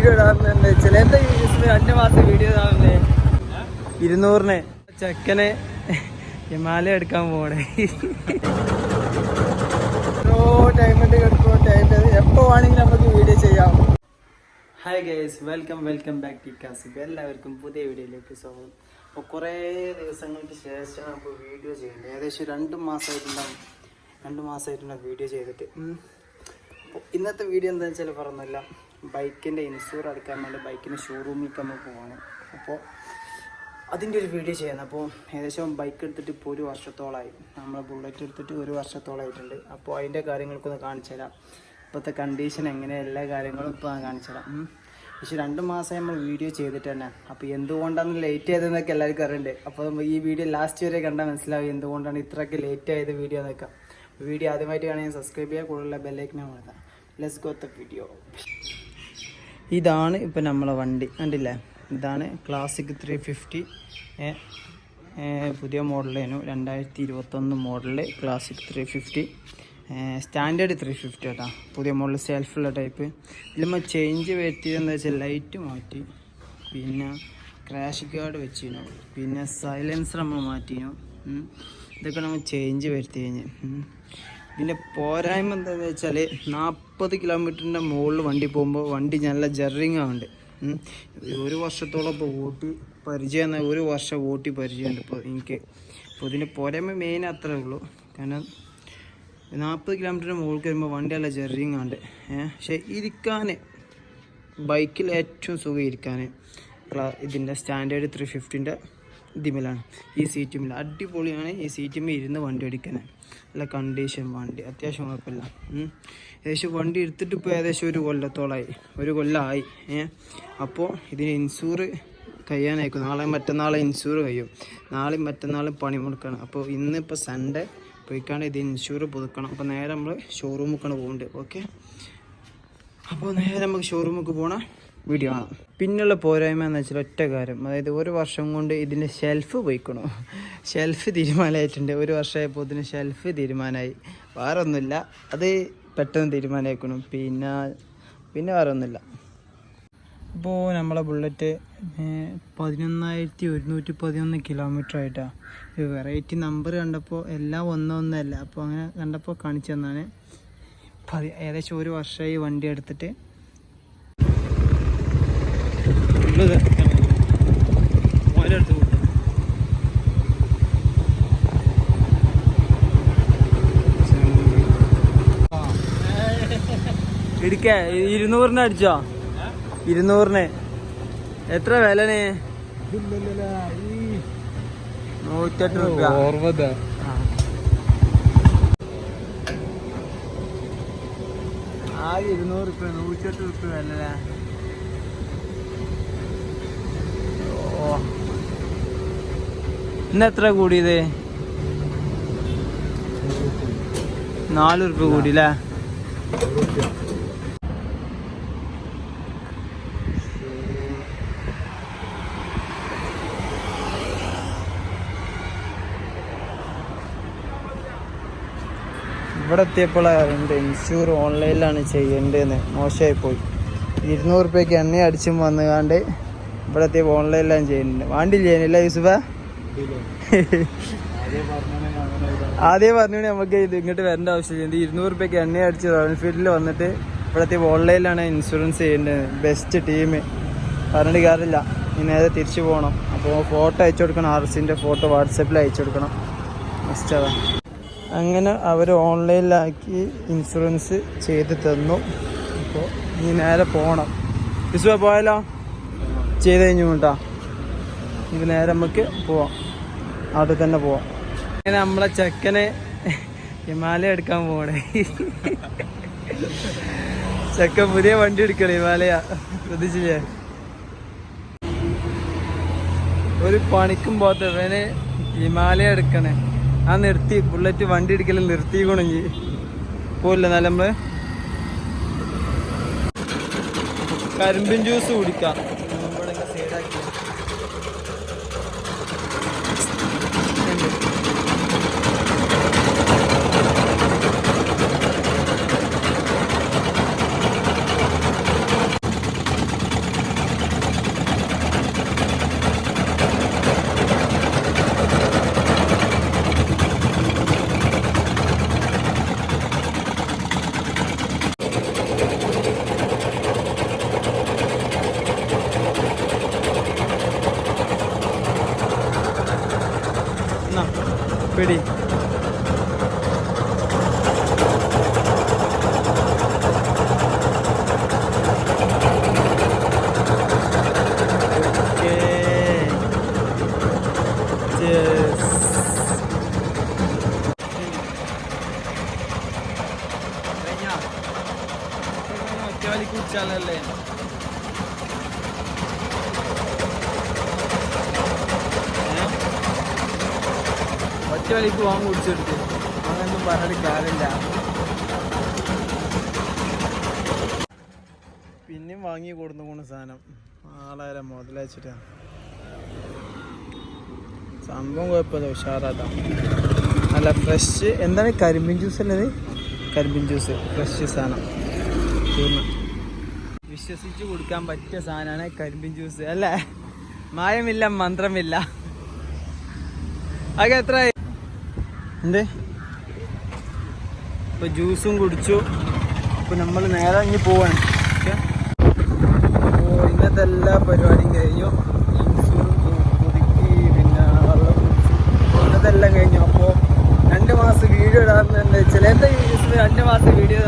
Video ഇടാറുണ്ട്. ചിലരുടെ 2 മാസം വീഡിയോ ഇടാറുണ്ട്. 200-ന് ചെക്കനെ ഹിമാലയ എടുക്കാൻ പോണേ. ടൈമിട്ട് കിടക്കുമോ ടൈം എപ്പോൾ വേണമെങ്കിലും നമുക്ക് വീഡിയോ ചെയ്യാം. Hi guys, welcome back to Kasib. എല്ലാവർക്കും പുതിയ വീഡിയോയിലേക്ക് സ്വാഗതം. അപ്പോൾ കുറേ ദിവസങ്ങൾക്ക് ശേഷം അപ്പോൾ വീഡിയോ ചെയ്യുന്നത്. ഏകദേശം 2 മാസമായിട്ടുള്ള വീഡിയോ ചെയ്തിട്ട്. അപ്പോൾ ഇന്നത്തെ വീഡിയോ എന്താണെന്ന് വെച്ചാൽ പറഞ്ഞില്ല, ബൈക്കിൻ്റെ ഇൻഷുർ അടക്കാൻ വേണ്ടി ബൈക്കിൻ്റെ ഷോറൂമിലേക്ക് നമ്മൾ പോവാണ്. അപ്പോൾ അതിൻ്റെ ഒരു വീഡിയോ ചെയ്യുന്നത്. അപ്പോൾ ഏകദേശം ബൈക്ക് എടുത്തിട്ട് ഇപ്പോൾ 1 വർഷത്തോളമായി. നമ്മൾ ബുള്ളറ്റ് എടുത്തിട്ട് 1 വർഷത്തോളമായിട്ടുണ്ട്. അപ്പോൾ അതിൻ്റെ കാര്യങ്ങൾക്കൊന്ന് കാണിച്ചു തരാം. ഇപ്പോഴത്തെ കണ്ടീഷൻ എങ്ങനെ, എല്ലാ കാര്യങ്ങളും ഇപ്പോൾ ഞാൻ കാണിച്ചു തരാം. പക്ഷേ 2 മാസമായി നമ്മൾ വീഡിയോ ചെയ്തിട്ട് തന്നെ. അപ്പോൾ എന്തുകൊണ്ടാണ് ലേറ്റ് ചെയ്തതെന്നൊക്കെ എല്ലാവർക്കും അറിയണ്ടേ. അപ്പോൾ ഈ വീഡിയോ ലാസ്റ്റ് വരെ കണ്ടാൽ മനസ്സിലാവും എന്തുകൊണ്ടാണ് ഇത്രയൊക്കെ ലേറ്റ് ആയത് വീഡിയോ എന്നൊക്കെ. വീഡിയോ ആദ്യമായിട്ട് കാണുകയും സബ്സ്ക്രൈബ് ചെയ്യുക, കൂടുതലുള്ള ബെല്ലൈക്കനെ കൊടുത്താൽ. Let's go the video. ഇതാണ് ഇപ്പോൾ നമ്മളെ വണ്ടി കണ്ടില്ലേ. ഇതാണ് ക്ലാസിക് 350, പുതിയ മോഡലേനു. 2021 മോഡല് ക്ലാസിക് 350, സ്റ്റാൻഡേർഡ് 350 കേട്ടോ. പുതിയ മോഡൽ സെൽഫുള്ള ടൈപ്പ്. ഇതിലുമ്പോൾ ചേഞ്ച് വരുത്തിയതെന്ന് വെച്ചാൽ ലൈറ്റ് മാറ്റി, പിന്നെ ക്രാഷ് ഗാർഡ് വെച്ചിരുന്നു, പിന്നെ സൈലൻസർ നമ്മൾ മാറ്റിനു. ഇതൊക്കെ നമ്മൾ ചേഞ്ച് വരുത്തി കഴിഞ്ഞ്. ഇതിൻ്റെ പോരായ്മ എന്താണെന്ന് വെച്ചാൽ 40 കിലോമീറ്ററിൻ്റെ മുകളിൽ വണ്ടി പോകുമ്പോൾ വണ്ടി നല്ല ജറിങ് ആവുന്നുണ്ട്. 1 വർഷത്തോളം ഇപ്പോൾ ഓട്ടി പരിചയം, 1 വർഷം ഓട്ടി പരിചയമുണ്ട് ഇപ്പോൾ എനിക്ക്. അപ്പോൾ ഇതിൻ്റെ പോരായ്മ മെയിൻ അത്രേ ഉള്ളൂ. കാരണം 40 കിലോമീറ്ററിന് മുകളിൽ വരുമ്പോൾ വണ്ടി നല്ല ജറിങ് ഉണ്ട്. പക്ഷേ ഇരിക്കാൻ ബൈക്കിൽ ഏറ്റവും സുഖം ഇരിക്കാൻ ഇതിൻ്റെ സ്റ്റാൻഡേർഡ് 350-ൻ്റെ ഇതിമേലാണ്. ഈ സീറ്റുമില്ല അടിപൊളിയാണ്. ഈ സീറ്റുമേൽ ഇരുന്ന് വണ്ടി ഓടിക്കാൻ നല്ല കണ്ടീഷൻ വണ്ടി, അത്യാവശ്യം കുഴപ്പമില്ല. ഏകദേശം വണ്ടി എടുത്തിട്ട് ഇപ്പോൾ ഏകദേശം 1 കൊല്ലമായി. അപ്പോൾ ഇതിന് ഇൻഷൂർ കഴിയാനായിരിക്കും. നാളെ മറ്റന്നാളെ ഇൻഷൂർ കഴിയും. നാളെയും മറ്റന്നാളും പണി മുടക്കണം. അപ്പോൾ ഇന്നിപ്പോൾ സൺഡേ പോയിക്കാണ്ട് ഇത് ഇൻഷൂർ പുതുക്കണം. അപ്പോൾ നേരെ നമ്മൾ ഷോറൂമിലേക്കാണ് പോകുന്നുണ്ട്. ഓക്കെ, അപ്പോൾ നേരെ നമുക്ക് ഷോറൂമിലേക്ക് പോകണം. വീഡിയോ കാണാം. പിന്നുള്ള പോരായ്മ എന്ന് വെച്ചാൽ ഒറ്റ കാര്യം, അതായത് 1 വർഷം കൊണ്ട് ഇതിൻ്റെ ഷെൽഫ് പോയിക്കണു. ഷെൽഫ് തീരുമാനമായിട്ടുണ്ട്. 1 വർഷമായപ്പോൾ ഇതിന് ഷെൽഫ് തീരുമാനമായി. വേറെ ഒന്നുമില്ല, അത് പെട്ടെന്ന് തീരുമാനമായിക്കണം. പിന്നെ വേറെ ഒന്നുമില്ല. ഇപ്പോൾ നമ്മളെ ബുള്ളറ്റ് 11,111 കിലോമീറ്റർ ആയിട്ടാണ്. വെറൈറ്റി നമ്പർ കണ്ടപ്പോൾ എല്ലാം 11 അപ്പോൾ അങ്ങനെ കണ്ടപ്പോൾ കാണിച്ചു തന്നാണ്. ഏകദേശം 1 വർഷമായി വണ്ടി എടുത്തിട്ട്. എടുക്ക 200-ന് അടിച്ചോ? 200-ന് എത്ര വിലന്? 108 രൂപ. ആകെ 200 രൂപ, 108 രൂപ വില. ഇന്ന് എത്ര കൂടിയത്? 4 രൂപ കൂടിയില്ലേ? ഇവിടെ എത്തിയപ്പോഴാണ് എൻ്റെ ഇൻഷൂർ ഓൺലൈനിലാണ് ചെയ്യേണ്ടതെന്ന്. മോശമായി പോയി. 200 രൂപയ്ക്ക് എണ്ണ അടിച്ചും വന്നുകാണ്ട് ഇവിടെ എത്തിയപ്പോൾ ഓൺലൈനിലാണ് ചെയ്യുന്നുണ്ട്. വണ്ടി ചെയ്യാനില്ല യൂസുഫ? ആദ്യം പറഞ്ഞു നമുക്ക് ഇത് ഇങ്ങോട്ട് വരേണ്ട ആവശ്യമില്ല. 200 രൂപയ്ക്ക് എണ്ണ അടിച്ച് റോയൽ എൻഫീൽഡിൽ വന്നിട്ട് ഇവിടെ എത്തിയപ്പോൾ ഓൺലൈനിലാണ് ഇൻഷുറൻസ് ചെയ്യേണ്ടത്. ബെസ്റ്റ് ടീം, പറഞ്ഞിട്ട് കാര്യമില്ല. ഇനി നേരെ തിരിച്ചു പോകണം. അപ്പോൾ ഫോട്ടോ അയച്ചു കൊടുക്കണം. RCൻ്റെ ഫോട്ടോ വാട്സപ്പിൽ അയച്ചു കൊടുക്കണം. മസ്റ്റ് അതാണ്. അങ്ങനെ അവർ ഓൺലൈനിലാക്കി ഇൻഷുറൻസ് ചെയ്ത് തന്നു. അപ്പോൾ ഇനി നേരെ പോകണം. യൂസുഫ പോയാലോ? ചെയ്ത് കഴിഞ്ഞു കേട്ടോ. ഇത് നേരെ നമുക്ക് പോവാം, അവിടെ തന്നെ പോവാം. അങ്ങനെ നമ്മളെ ചെക്കനെ ഹിമാലയ എടുക്കാൻ പോകണേ. ചെക്കൻ പുതിയ വണ്ടി എടുക്കണേ, ഹിമാലയ. ശ്രദ്ധിച്ചില്ലേ? ഒരു പണിക്കും പോത്തവന് ഹിമാലയ എടുക്കണേ. ആ നിർത്തി, ബുള്ളറ്റ് വണ്ടി എടുക്കലും നിർത്തിക്കണമെങ്കിൽ പോയില്ല. എന്നാലും നമ്മള് കരിമ്പിൻ ജ്യൂസ് കുടിക്കാം. പിടി. ഒറ്റവലി കുടിച്ചാലല്ലേ ഒറ്റവലിക്ക് പോകാൻ കുടിച്ചെടുത്ത് അങ്ങനൊന്നും പറഞ്ഞിട്ട് കാര്യമില്ല. പിന്നെയും വാങ്ങി കൊടുന്നു പോണ സാധനം 4000 മുതലച്ചിട്ടാണ്. സംഭവം കുഴപ്പമില്ല, ഉഷാറാട്ടാ. നല്ല ഫ്രഷ്. എന്താണ് കരിമ്പിൻ ജ്യൂസ് അല്ലത്? കരിമ്പിൻ ജ്യൂസ് ഫ്രഷ് സാധനം. വിശ്വസിച്ച് കൊടുക്കാൻ പറ്റിയ സാധനമാണ് കരിമ്പിൻ ജ്യൂസ് അല്ലേ? മായമില്ല, മന്ത്രമില്ല. അതൊക്കെ എത്ര എന്ത് ഇപ്പൊ ജ്യൂസും കുടിച്ചു. ഇപ്പൊ നമ്മൾ നേരെ ഇനി പോവാണ്. അപ്പോൾ ഇന്നത്തെ എല്ലാ പരിപാടിയും കഴിഞ്ഞു. പുതുക്കി പിന്നെ വെള്ളം കുടിച്ചു, ഇന്നത്തെ എല്ലാം കഴിഞ്ഞു. അപ്പോൾ 2 മാസം വീഡിയോ ഇടാറുണ്ട്. ചിലത്തെ വീഡിയോസിൽ 2 മാസം വീഡിയോ